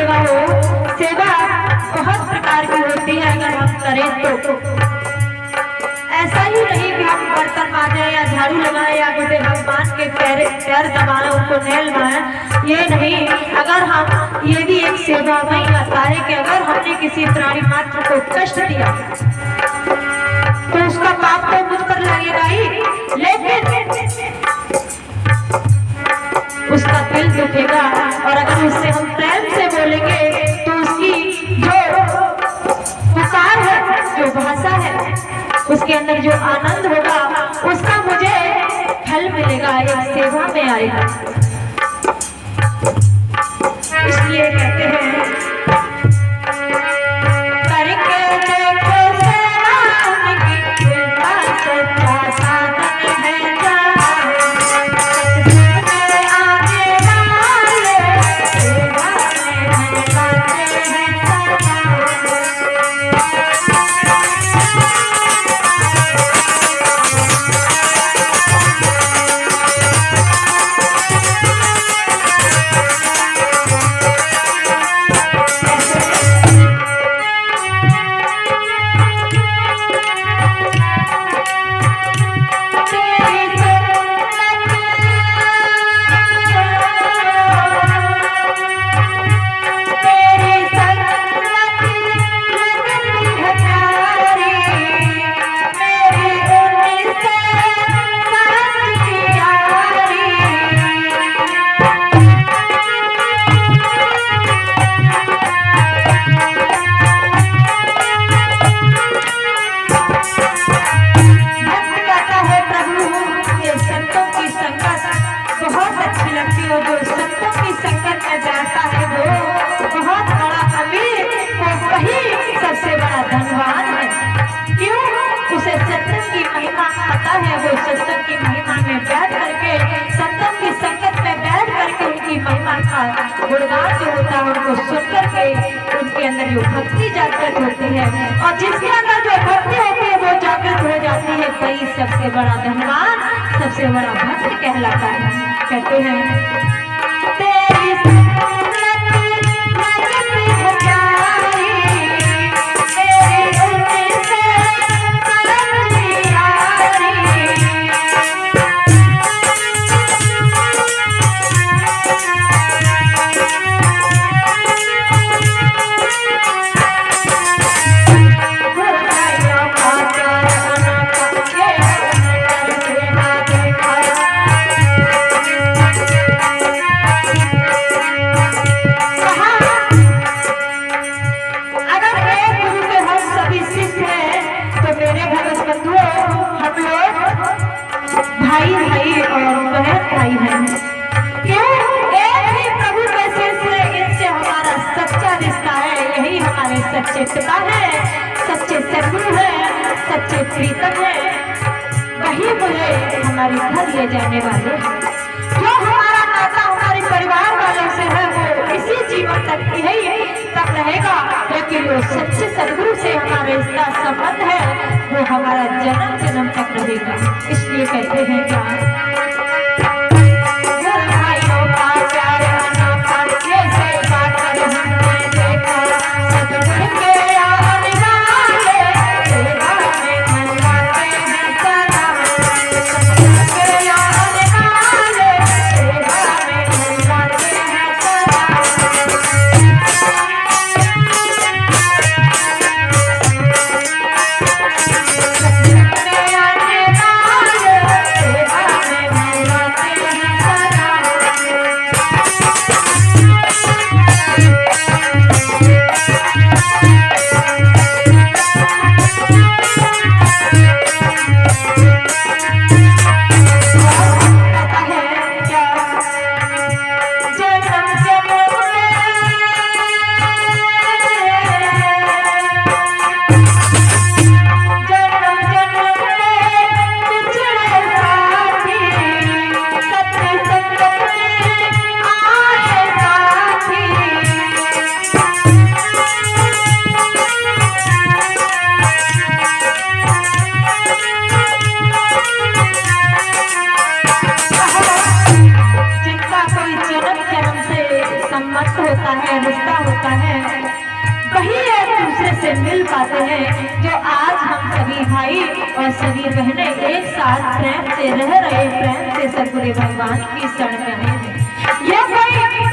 सेवा हो। सेवा बहुत प्रकार की होती है, अगर हम करें तो ऐसा ही नहीं कि हम बर्तन मांजे या झाड़ू लगाए या किसी भगवान के पैर दबाए, उनको नेल मारे, ये नहीं। अगर हम ये भी एक सेवा में आता है कि अगर हमने किसी प्राणी मात्र को कष्ट दिया तो उसका पाप तो मुझ पर लगेगा ही, लेकिन उसका दिल दुखेगा। और अगर उससे हम प्रेम से बोलेंगे तो उसकी जो पुकार है, जो भाषा है, उसके अंदर जो आनंद होगा उसका मुझे फल मिलेगा, एक सेवा में आएगा। इसलिए कहते हैं करके देखो सेवा उनकी, कृपा सच्चा साधन है गुणगान जो होता है उनको सुन करके उनके अंदर जो भक्ति जागृत होती है, और जिसके अंदर जो भक्ति होती है वो जागृत हो जाती है, वही सबसे बड़ा धनवान, सबसे बड़ा भक्त कहलाता है। कहते हैं बताते हैं जो आज हम सभी भाई और सभी बहनें एक साथ प्रेम से रह रहे, प्रेम से सतगुरु भगवान की शरण में हैं। ये कोई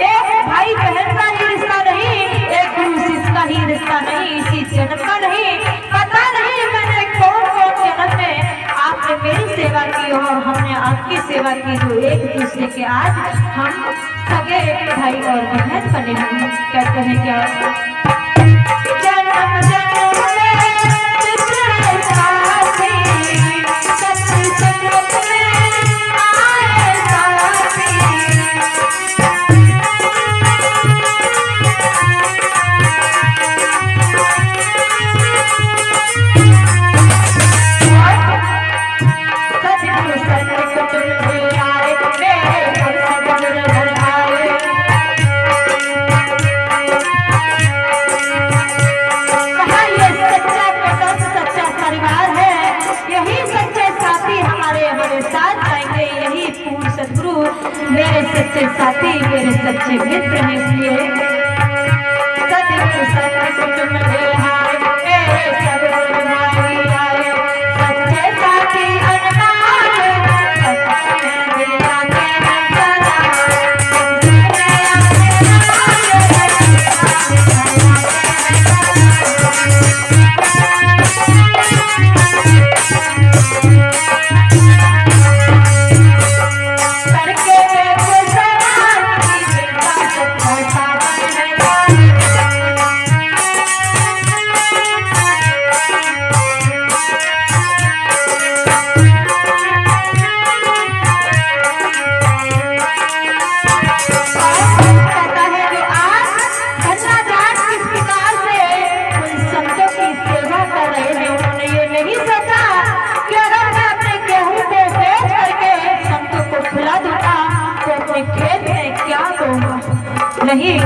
एक भाई बहन का ही रिश्ता नहीं, एक गुरु शिष्य का ही रिश्ता नहीं, इसी जन्म का नहीं, पता नहीं मैंने कौन कौन जन्म में आपने मेरी सेवा की और हमने आपकी सेवा की, जो एक दूसरे के आज हम सगे भाई और बहन बने हैं। कहते हैं क्या जन्म जन्म में बिछड़े साथी, सच्ची संगत में आए साथी। सतगुरु संग तुम आए, मेरे सतगुरु घर आए। कहा ये सच्चा कुटुंब, सच्चा परिवार है, यही सच्चे साथी हमारे हमारे साथ जाएंगे, यही पूर्ण सतगुरु मेरे सच्चे साथी, मेरे सच्चे मित्र हैं। इसलिए सतगुरु संग तुम आए, मेरे सतगुरु भाई आए। सच्चे साथी अनमोल, सच्चे दिला के नजारा, करके देखो सवार की बात सच्चा सावन है। कहता है जो आज धन्ना जाट किस प्रकार से उन संतों की सेवा कर रहे हैं, उन्होंने ये नहीं सोचा कि अगर मैं अपने गेहूं को बेच करके संतों को खिला दूंगा तो अपने खेत में क्या बोऊंगा। नहीं,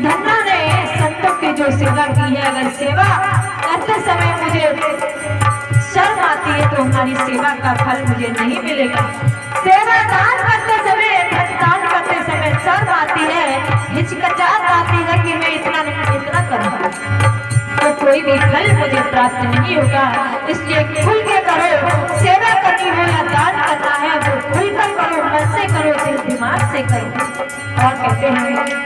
धन्ना ने संतों की जो सेवा की है, अगर सेवा करते समय मुझे शर्म आती है तो हमारी सेवा का फल मुझे नहीं मिलेगा। सेवा दान करते समय, दान करते समय शर्म आती है, हिचकिचाहट आती है कि मैं इतना करूंगा तो कोई भी फल मुझे प्राप्त नहीं होगा। इसलिए खुल के करो, सेवा करनी हो या दान करना है वो खुल कर करो, मन से करो, दिल दिमाग से करो। और कहते हैं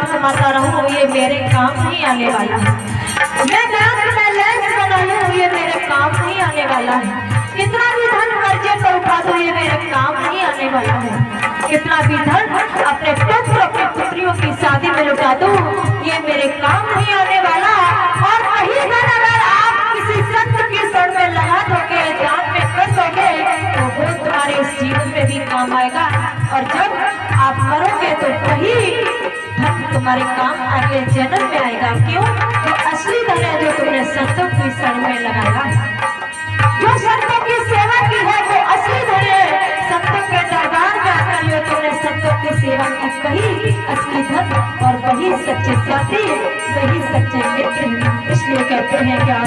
कमाता रहूं, ये मेरे काम नहीं आने वाला है। मैं बैंक बैलेंस बना लूं, ये मेरे काम नहीं आने वाला है। कितना भी धन कर्जे पर उठा दो, ये मेरे काम नहीं आने वाला है। कितना भी धन अपने पुत्र अपनी पुत्रियों की शादी में लुटा दो, ये मेरे काम नहीं आने वाला। और वही धन अगर आप किसी संत की शरण में लगा दोगे, ध्यान में कर दोगे तो वो तुम्हारे इस जीवन में भी काम आएगा। और जब आप मरोगे तो वही धन तुम्हारे काम अगले जन्म में आएगा। क्यों? वो असली धन है जो तुमने संतों की शरण में लगाया है, जो संतों की सेवा की है वो असली धन है। संतों के दरबार में आकर जो तुमने संतों की सेवा की, वही असली धन और वही सच्चे साथी, वही सच्चे मित्र हैं। इसलिए कहते हैं क्या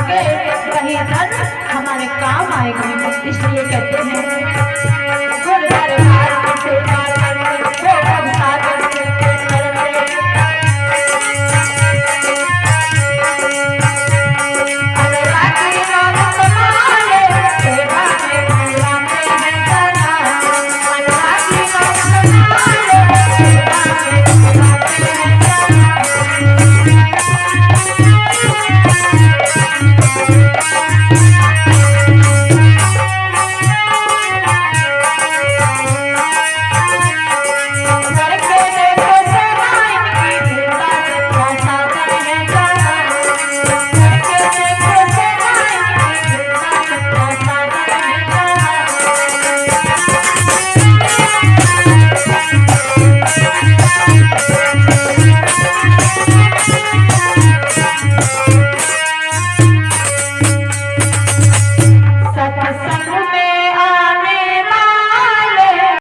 करेंगे वही धन हमारे काम आएगा। इसलिए कहते हैं